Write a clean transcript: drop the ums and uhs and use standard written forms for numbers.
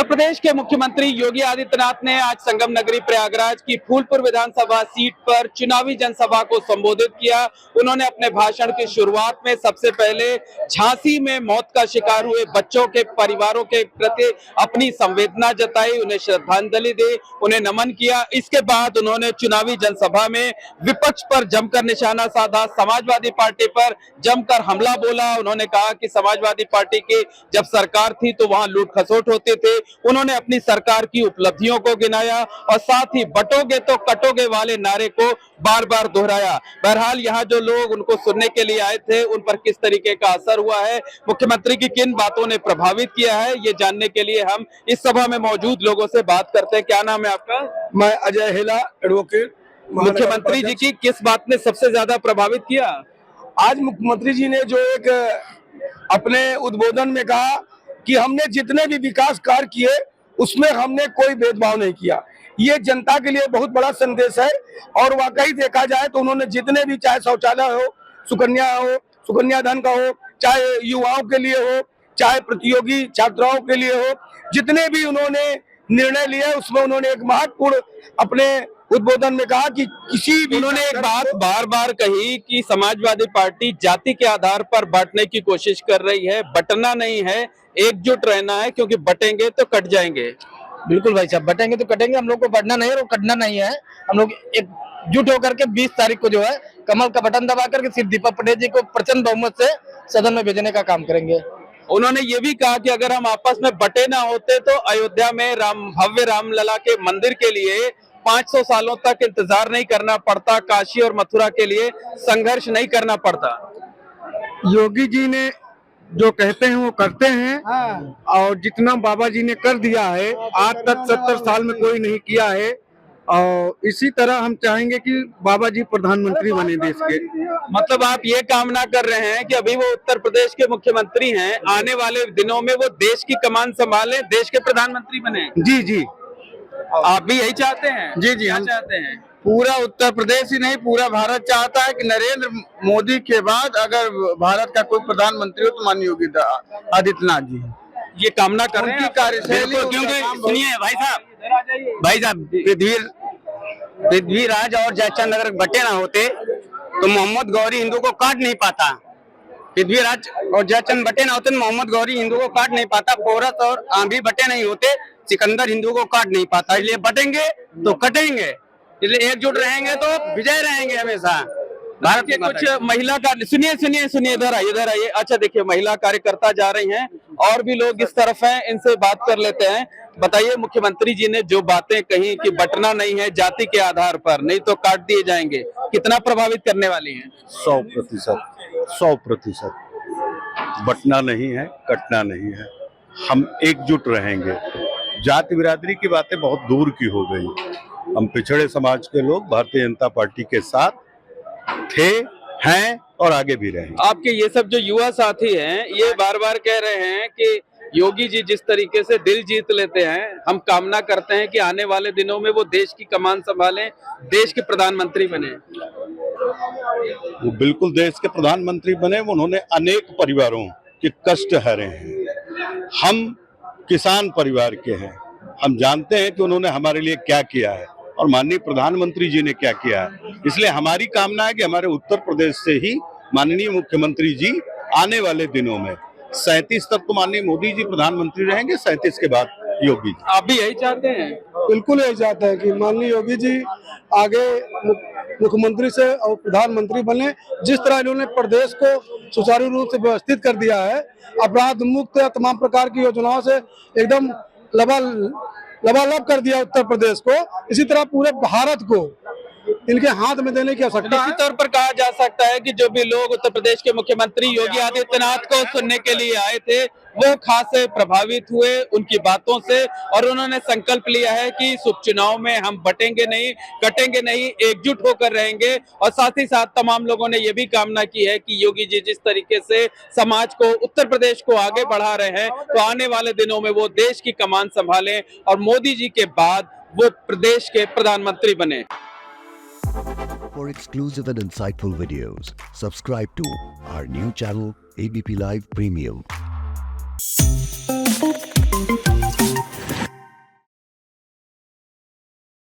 उत्तर प्रदेश के मुख्यमंत्री योगी आदित्यनाथ ने आज संगम नगरी प्रयागराज की फूलपुर विधानसभा सीट पर चुनावी जनसभा को संबोधित किया। उन्होंने अपने भाषण की शुरुआत में सबसे पहले झांसी में मौत का शिकार हुए बच्चों के परिवारों के प्रति अपनी संवेदना जताई, उन्हें श्रद्धांजलि दी, उन्हें नमन किया। इसके बाद उन्होंने चुनावी जनसभा में विपक्ष पर जमकर निशाना साधा, समाजवादी पार्टी पर जमकर हमला बोला। उन्होंने कहा कि समाजवादी पार्टी की जब सरकार थी तो वहां लूट खसोट होते थे। उन्होंने अपनी सरकार की उपलब्धियों को गिनाया और साथ ही बटोगे तो कटोगे वाले नारे को बार बार दोहराया। बहरहाल यहाँ जो लोग उनको सुनने के लिए आए थे उन पर किस तरीके का असर हुआ है, मुख्यमंत्री की किन बातों ने प्रभावित किया है, ये जानने के लिए हम इस सभा में मौजूद लोगों से बात करते हैं। क्या नाम है आपका? मैं अजय हेला, एडवोकेट। मुख्यमंत्री जी की किस बात ने सबसे ज्यादा प्रभावित किया? आज मुख्यमंत्री जी ने जो एक अपने उद्बोधन में कहा कि हमने जितने भी विकास कार्य किए उसमें हमने कोई भेदभाव नहीं किया, ये जनता के लिए बहुत बड़ा संदेश है। और वाकई देखा जाए तो उन्होंने जितने भी, चाहे शौचालय हो, सुकन्या धन का हो, चाहे युवाओं के लिए हो, चाहे प्रतियोगी छात्राओं के लिए हो, जितने भी उन्होंने निर्णय लिए उसमें उन्होंने एक महत्वपूर्ण अपने उद्बोधन में कहा कि किसी भी, उन्होंने एक बात बार बार कही कि समाजवादी पार्टी जाति के आधार पर बांटने की कोशिश कर रही है, बंटना नहीं है, एकजुट रहना है, क्योंकि बटेंगे तो कट जाएंगे। बिल्कुल भाई साहब, बटेंगे तो कटेंगे, हम लोग को बढ़ना नहीं है और कटना नहीं है। हम लोग एकजुट होकर के 20 तारीख को जो है कमल का बटन दबा करके सिर्फ दीपक पटेल जी को प्रचंड बहुमत से सदन में भेजने का काम करेंगे। उन्होंने ये भी कहा कि अगर हम आपस में बटे ना होते तो अयोध्या में भव्य रामलला के मंदिर के लिए 500 सालों तक इंतजार नहीं करना पड़ता, काशी और मथुरा के लिए संघर्ष नहीं करना पड़ता। योगी जी ने जो कहते हैं वो करते हैं। और जितना बाबा जी ने कर दिया है आज तक 70 साल में कोई नहीं किया है। और इसी तरह हम चाहेंगे कि बाबा जी प्रधानमंत्री बने देश के। मतलब आप ये कामना कर रहे हैं कि अभी वो उत्तर प्रदेश के मुख्यमंत्री हैं, आने वाले दिनों में वो देश की कमान संभाले, देश के प्रधानमंत्री बने? जी जी, आप भी यही चाहते हैं? जी जी, हम चाहते हैं। पूरा उत्तर प्रदेश ही नहीं, पूरा भारत चाहता है कि नरेंद्र मोदी के बाद अगर भारत का कोई प्रधानमंत्री हो तो माननीय योगी आदित्यनाथ जी ये कामना कर रहे हैं कार्यशैली। क्योंकि सुनिए भाई साहब, पृथ्वीराज और जयचंद अगर बटे ना होते तो मोहम्मद गौरी हिंदू को काट नहीं पाता। पृथ्वीराज और जयचंद बटे ना होते तो मोहम्मद गौरी हिंदू को काट नहीं पाता। पोरस और आंधी बटे नहीं होते, सिकंदर हिंदू को काट नहीं पाता। इसलिए बटेंगे तो कटेंगे, इसलिए एकजुट रहेंगे तो विजय रहेंगे हमेशा। भारत के कुछ महिला सुनिए इधर आइए। अच्छा देखिए, महिला कार्यकर्ता जा रही हैं और भी लोग इस तरफ हैं, इनसे बात कर लेते हैं। बताइए, मुख्यमंत्री जी ने जो बातें कही कि बटना नहीं है जाति के आधार पर, नहीं तो काट दिए जाएंगे, कितना प्रभावित करने वाली हैं? 100% बटना नहीं है, कटना नहीं है, हम एकजुट रहेंगे। जाति बिरादरी की बातें बहुत दूर की हो गई। हम पिछड़े समाज के लोग भारतीय जनता पार्टी के साथ थे, हैं और आगे भी रहेंगे। आपके ये सब जो युवा साथी हैं ये बार बार कह रहे हैं कि योगी जी जिस तरीके से दिल जीत लेते हैं, हम कामना करते हैं कि आने वाले दिनों में वो देश की कमान संभालें, देश के प्रधानमंत्री बने। वो बिल्कुल देश के प्रधानमंत्री बने। उन्होंने अनेक परिवारों के कष्ट हरे हैं। हम किसान परिवार के हैं, हम जानते हैं कि उन्होंने हमारे लिए क्या किया है और माननीय प्रधानमंत्री जी ने क्या किया है। इसलिए हमारी कामना है कि हमारे उत्तर प्रदेश से ही माननीय मुख्यमंत्री जी आने वाले दिनों में 37 तक तो माननीय मोदी जी प्रधानमंत्री रहेंगे, 37 के बाद योगी जी। आप भी यही चाहते हैं? बिल्कुल यही चाहते हैं कि माननीय योगी जी आगे मुख्यमंत्री से और प्रधानमंत्री बने। जिस तरह इन्होंने प्रदेश को सुचारू रूप से व्यवस्थित कर दिया है, अपराध मुक्त तमाम प्रकार की योजनाओं से एकदम लबालब कर दिया उत्तर प्रदेश को, इसी तरह पूरे भारत को इनके हाथ में देने की आवश्यकता है। निश्चित तौर पर कहा जा सकता है कि जो भी लोग उत्तर प्रदेश के मुख्यमंत्री योगी आदित्यनाथ को सुनने के लिए आए थे वो खास प्रभावित हुए उनकी बातों से, और उन्होंने संकल्प लिया है कि इस उपचुनाव में हम बटेंगे नहीं, कटेंगे नहीं, एकजुट होकर रहेंगे। और साथ ही साथ तमाम लोगों ने ये भी कामना की है कि योगी जी जिस तरीके से समाज को, उत्तर प्रदेश को आगे बढ़ा रहे हैं, तो आने वाले दिनों में वो देश की कमान संभालें और मोदी जी के बाद वो प्रदेश के प्रधानमंत्री बने। For exclusive and insightful videos, subscribe to our new channel ABP Live Premium.